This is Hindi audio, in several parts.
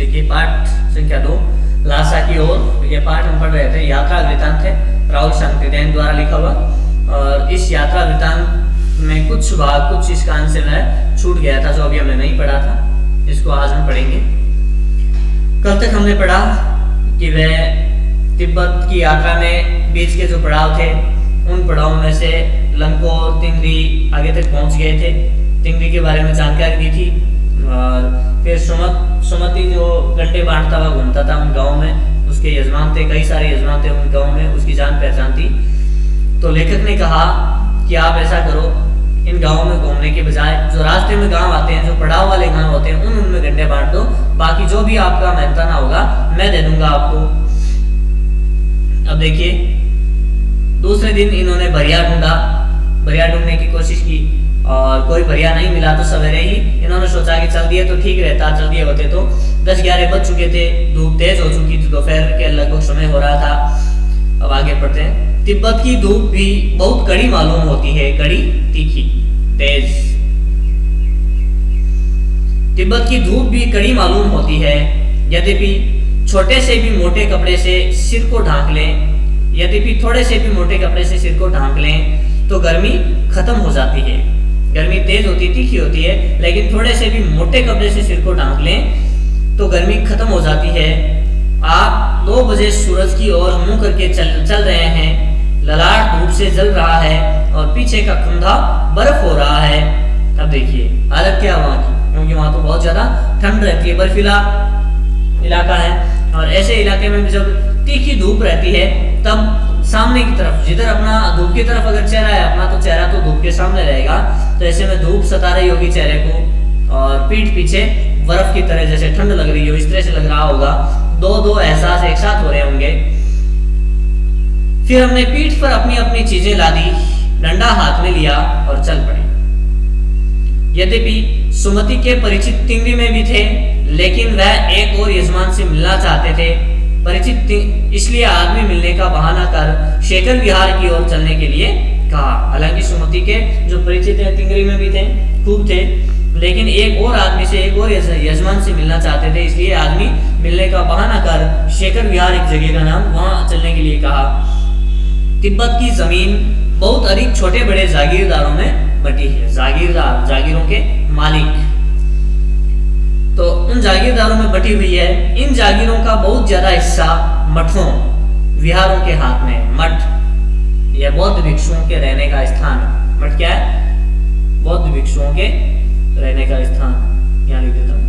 देखिए पाठ संख्या 2 लासा की ओर। ये पाठ हम पढ़ रहे थे, यात्रा वृतांत है, राहुल शांतिदैन द्वारा लिखा हुआ। और इस यात्रा वृतांत में कुछ भाग, कुछ इसका आंसर है छूट गया था जो अभी हमने नहीं पढ़ा था, इसको आज हम पढ़ेंगे। कल तक हमने पढ़ा कि वह तिब्बत की यात्रा में बीच के जो पड़ाव थे उन पड़ावों में से लंको, तिंगरी आगे तक पहुंच गए थे। तिंगरी के बारे में जानकारी दी थी। और फिर सुमति जो गड्ढे बांटता हुआ घूमता था उन गाँव में, उसके यजमान थे, कई सारे यजमान थे उन गाँव में, उसकी जान पहचान थी। तो लेखक ने कहा कि आप ऐसा करो, इन गाँवों में घूमने के बजाय जो रास्ते में गांव आते हैं, जो पड़ाव वाले गांव होते हैं, उनमें गड्ढे बांट दो, बाकी जो भी आपका मेहनताना होगा मैं दे दूंगा आपको। अब देखिए, दूसरे दिन इन्होंने भरिया ढूंढने की कोशिश की और कोई भरिया नहीं मिला। तो सवेरे ही इन्होंने सोचा कि चल दिए तो ठीक रहता, चल दिए होते तो 10-11 बज चुके थे, धूप तेज हो चुकी थी, दोपहर के लगभग समय हो रहा था। अब आगे पढ़ते हैं। तिब्बत की धूप भी बहुत कड़ी मालूम होती है, कड़ी, तीखी, तेज। तिब्बत की धूप भी कड़ी मालूम होती है, यद्यपि छोटे से भी मोटे कपड़े से सिर को ढांक लें, यद्यपि थोड़े से भी मोटे कपड़े से सिर को ढांक लें तो गर्मी खत्म हो जाती है। गर्मी तेज होती, तीखी होती है, लेकिन थोड़े से भी मोटे कपड़े से सिर को ढांक लें तो गर्मी खत्म हो जाती है। आप 2 बजे सूरज की ओर मुंह करके चल रहे हैं, ललाट धूप से जल रहा है और पीछे का कंधा बर्फ हो रहा है। अब देखिए हालत क्या वहाँ की, क्योंकि वहाँ तो बहुत ज्यादा ठंड रहती है, बर्फीला इलाका है। और ऐसे इलाके में जब तीखी धूप रहती है तब सामने की तरफ, जिधर अपना धूप की तरफ अगर चेहरा है अपना, तो चेहरा तो धूप के सामने रहेगा। तो ऐसे में धूप सता रही होगी चेहरे को और पीठ पीछे बर्फ की तरह जैसे ठंड लग रही हो, इस तरह से लग रहा होगा। दो एहसास एक साथ हो रहे होंगे। फिर हमने पीठ पर अपनी अपनी चीजें ला दी, डंडा हाथ में लिया और चल पड़े। यद्यपि सुमति के परिचित तिंगरी में भी थे, लेकिन वह एक और यजमान से मिलना चाहते थे। परिचित इसलिए आदमी मिलने का बहाना कर शेखर विहार की ओर चलने के लिए कहा। हालांकि सुमति के जो परिचित है तिंगरी में भी थे, खूब थे, लेकिन एक और आदमी से, एक और यजमान से मिलना चाहते थे, इसलिए आदमी मिलने का बहाना कर शेखर विहार एक जगह का नाम, वहां चलने के लिए कहा। तिब्बत की जमीन बहुत अधिक छोटे बड़े जागीरदारों में बटी है। जागीरदार, जागीरों के मालिक, तो उन जागीरदारों में बटी हुई है। इन जागीरों का बहुत ज्यादा हिस्सा मठों, विहारों के हाथ में। मठ यह बौद्ध भिक्षुओं के रहने का स्थान। मठ क्या है? बौद्ध भिक्षुओं के रहने का स्थान। यहाँ लिख देता हूं।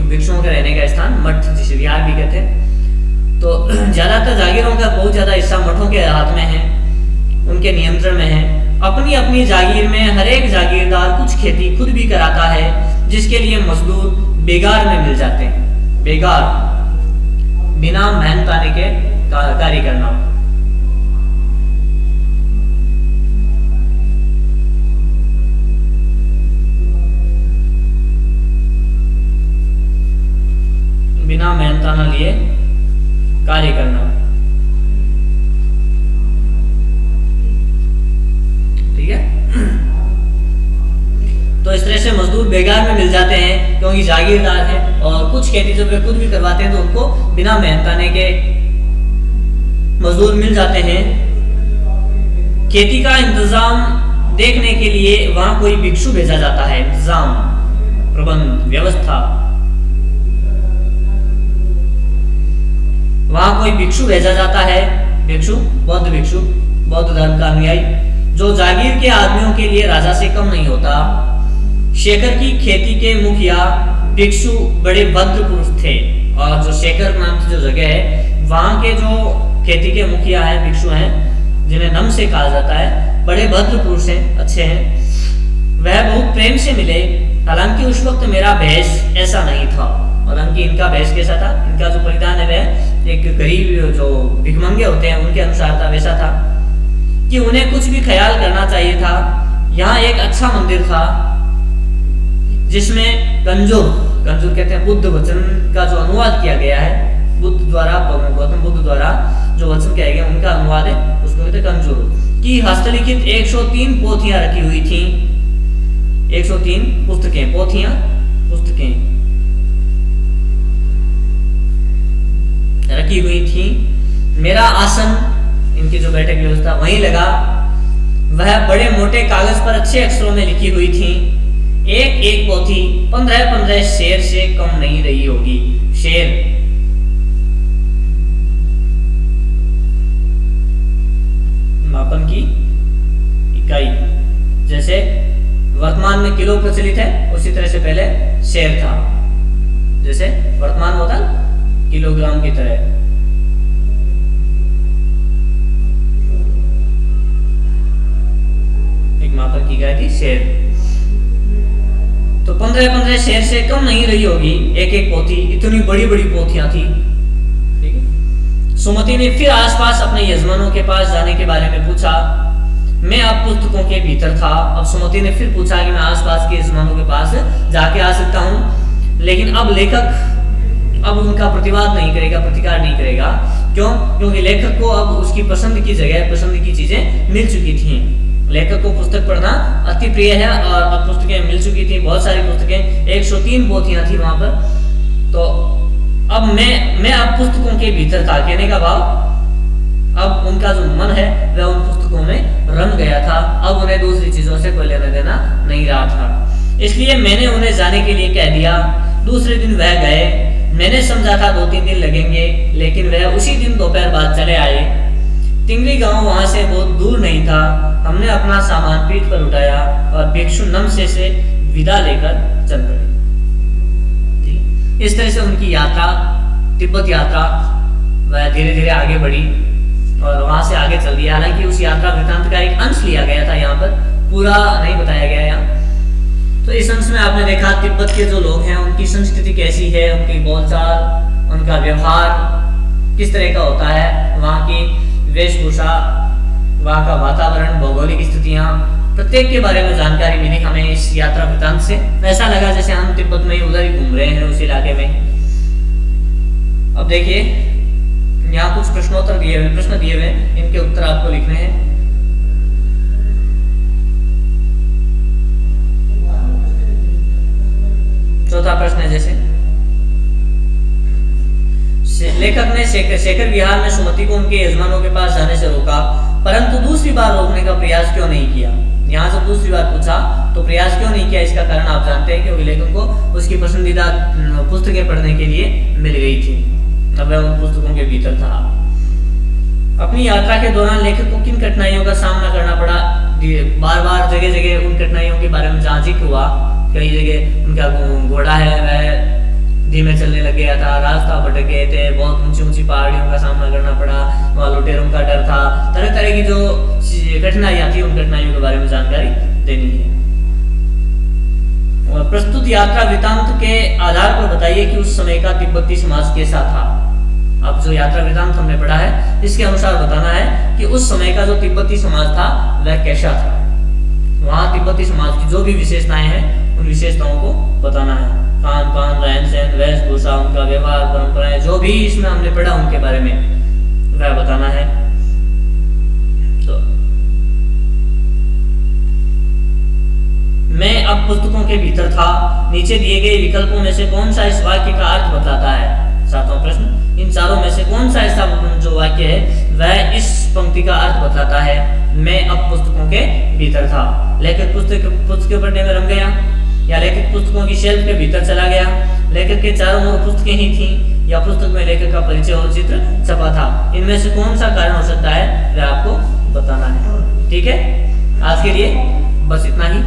भिक्षुओं के रहने का स्थान, मठ जिसे विहार भी कहते हैं। तो ज्यादातर जागीरों का बहुत ज्यादा हिस्सा मठों के हाथ में है, उनके नियंत्रण में है। अपनी अपनी जागीर में हर एक जागीरदार कुछ खेती खुद भी कराता है, जिसके लिए मजदूर बेगार में मिल जाते हैं। बेगार, बिना मेहनताने के कार्य करना। बिना मेहनताना लिए कार्य करना। ठीक है। तो इस तरह से मजदूर बेगार में मिल जाते हैं, क्योंकि जागीरदार है और कुछ खेती जब वे खुद भी करवाते हैं तो उनको बिना मेहनताने के मजदूर मिल जाते हैं। खेती का इंतजाम देखने के लिए वहां कोई भिक्षु भेजा जाता है। इंतजाम, प्रबंध, व्यवस्था, वहां कोई भिक्षु भेजा जाता है। भिक्षु, बौद्ध भिक्षु, बौद्ध धर्म का अनुयायी, जो जागीर के आदमियों के लिए राजा से कम नहीं होता। शेखर की खेती के मुखिया भिक्षु बड़े भद्र पुरुष थे। और जो शेखर नाम की जो जगह है, वहां के जो खेती के मुखिया है, भिक्षु हैं, जिन्हें नम से कहा जाता है, बड़े भद्र पुरुष हैं, अच्छे हैं। वह बहुत प्रेम से मिले। हालांकि उस वक्त मेरा भेष ऐसा नहीं था। हालांकि इनका भेष कैसा था? इनका जो परिधान है वह एक गरीब जो भिखमंगे होते हैं उनके अनुसार था, वैसा था कि उन्हें कुछ भी ख्याल करना चाहिए था। यहाँ एक अच्छा मंदिर था जिसमें कंजूर कहते हैं बुद्ध वचन का जो अनुवाद किया गया है, बुद्ध द्वारा, गौतम बुद्ध द्वारा जो वचन किया गया उनका अनुवाद है, उसको कहते हैं कंजूर की हस्तलिखित 103 पोथियां रखी हुई थी। 103 पुस्तकें, पुस्तकें रखी हुई थी। मेरा आसन, इनकी जो बैठक व्यवस्था वहीं लगा, वह बड़े मोटे कागज पर अच्छे अक्षरों में लिखी हुई थी। एक एक पोथी 15-15 शेर से कम नहीं रही होगी। शेर मापन की इकाई, जैसे वर्तमान में किलो प्रचलित है उसी तरह से पहले शेर था, जैसे वर्तमान होता किलोग्राम की तरह। एक मापन की इकाई थी शेर। तो 15-15 शेर से कम नहीं रही होगी एक एक पोथी। इतनी बड़ी बड़ी पोथियां थी। ठीक है। सुमति ने फिर आसपास अपने यजमानों के पास जाने के बारे में पूछा। मैं अब पुस्तकों के भीतर था। अब सुमति ने फिर पूछा कि मैं आसपास के यजमानों के पास जाके आ सकता हूँ, लेकिन अब लेखक अब उनका प्रतिवाद नहीं करेगा, प्रतिकार नहीं करेगा। क्यों? क्योंकि लेखक को अब उसकी पसंद की जगह, पसंद की चीजें मिल चुकी थी। लेखक को पुस्तक पढ़ना अति प्रिय है और अब पुस्तकें मिल चुकी थी, बहुत सारी पुस्तकें, 103 पोथियां थी वहां पर। तो अब मैं अब पुस्तकों के भीतर था, कहने का भाव अब उनका जो मन है वह उन पुस्तकों में रंग गया था। अब उन्हें दूसरी चीजों से कोई लेना देना नहीं रहा था। इसलिए मैंने उन्हें जाने के लिए कह दिया। दूसरे दिन वह गए। मैंने समझा था 2-3 दिन लगेंगे, लेकिन वह उसी दिन दोपहर बाद चले आए। तिंगरी गांव वहां से बहुत दूर नहीं था। हमने अपना सामान पीठ पर उठाया और भिक्षु नमसे से विदा लेकर चल पड़े। इस तरह से उनकी यात्रा, तिब्बत यात्रा, वह धीरे धीरे आगे बढ़ी और वहां से आगे चल दिया। हालांकि उस यात्रा वृतांत का एक अंश लिया गया था, यहाँ पर पूरा नहीं बताया गया यहाँ। तो इस अंश में आपने देखा तिब्बत के जो लोग हैं उनकी संस्कृति कैसी है, उनकी बोलचाल, उनका व्यवहार किस तरह का होता है, वहाँ की वेशभूषा, वहाँ का वातावरण, भौगोलिक स्थितियाँ, प्रत्येक के बारे में जानकारी मिली हमें इस यात्रा वृतांत से। ऐसा लगा जैसे हम तिब्बत में उधर ही घूम रहे हैं, उस इलाके में। अब देखिए यहाँ कुछ प्रश्न दिए हुए, इनके उत्तर आपको लिखने हैं। चौथा प्रश्न है जैसे लेखक ने शेखर विहार में सुमति को उनके यजमानों के पास जाने से रोका, परंतु दूसरी बार रोकने का प्रयास क्यों नहीं किया। यहाँ से दूसरी बार पूछा तो प्रयास क्यों नहीं किया, इसका कारण आप जानते हैं, क्योंकि लेखक को उसकी पसंदीदा पुस्तकें पढ़ने के लिए मिल गई थी। अब वह उन पुस्तकों के भीतर था। अपनी यात्रा के दौरान लेखक को किन कठिनाइयों का सामना करना पड़ा। बार बार जगह जगह उन कठिनाइयों के बारे में जहाँ जिक्र हुआ, कई जगह उनका घोड़ा है वह धीमे चलने लग गया था, रास्ता भटक गए थे, बहुत ऊंची ऊंची पहाड़ियों का सामना करना पड़ा, वहाँ लुटेरों का डर था, तरह तरह की जो कठिनाइयाँ थी उन कठिनाइयों के बारे में जानकारी देनी है। और प्रस्तुत यात्रा वृतांत के आधार पर बताइए कि उस समय का तिब्बती समाज कैसा था। अब जो यात्रा वृतांत हमने पढ़ा है इसके अनुसार बताना है कि उस समय का जो तिब्बती समाज था वह कैसा था। वहाँ तिब्बती समाज की जो भी विशेषताएं हैं उन विशेषताओं को बताना है। खान पान, रहन सहन, वेशभूषा, उनका व्यवहार, परंपराएं, जो भी इसमें हमने पढ़ा उनके बारे में वह बताना है। तो मैं अब पुस्तकों के भीतर था। नीचे दिए गए विकल्पों में से कौन सा इस वाक्य का अर्थ बताता है। सातवां प्रश्न, इन चारों में से कौन सा ऐसा जो वाक्य है वह इस पंक्ति का अर्थ बताता है। मैं अब पुस्तकों के भीतर था। लेखक पुस्तकें पढ़ने में रंग गया, या लेखक पुस्तकों की शेल्फ के भीतर चला गया, लेखक के चारों ओर पुस्तकें ही थीं, या पुस्तक में लेखक का परिचय और चित्र छपा था। इनमें से कौन सा कारण हो सकता है वह आपको बताना है। ठीक है, आज के लिए बस इतना ही।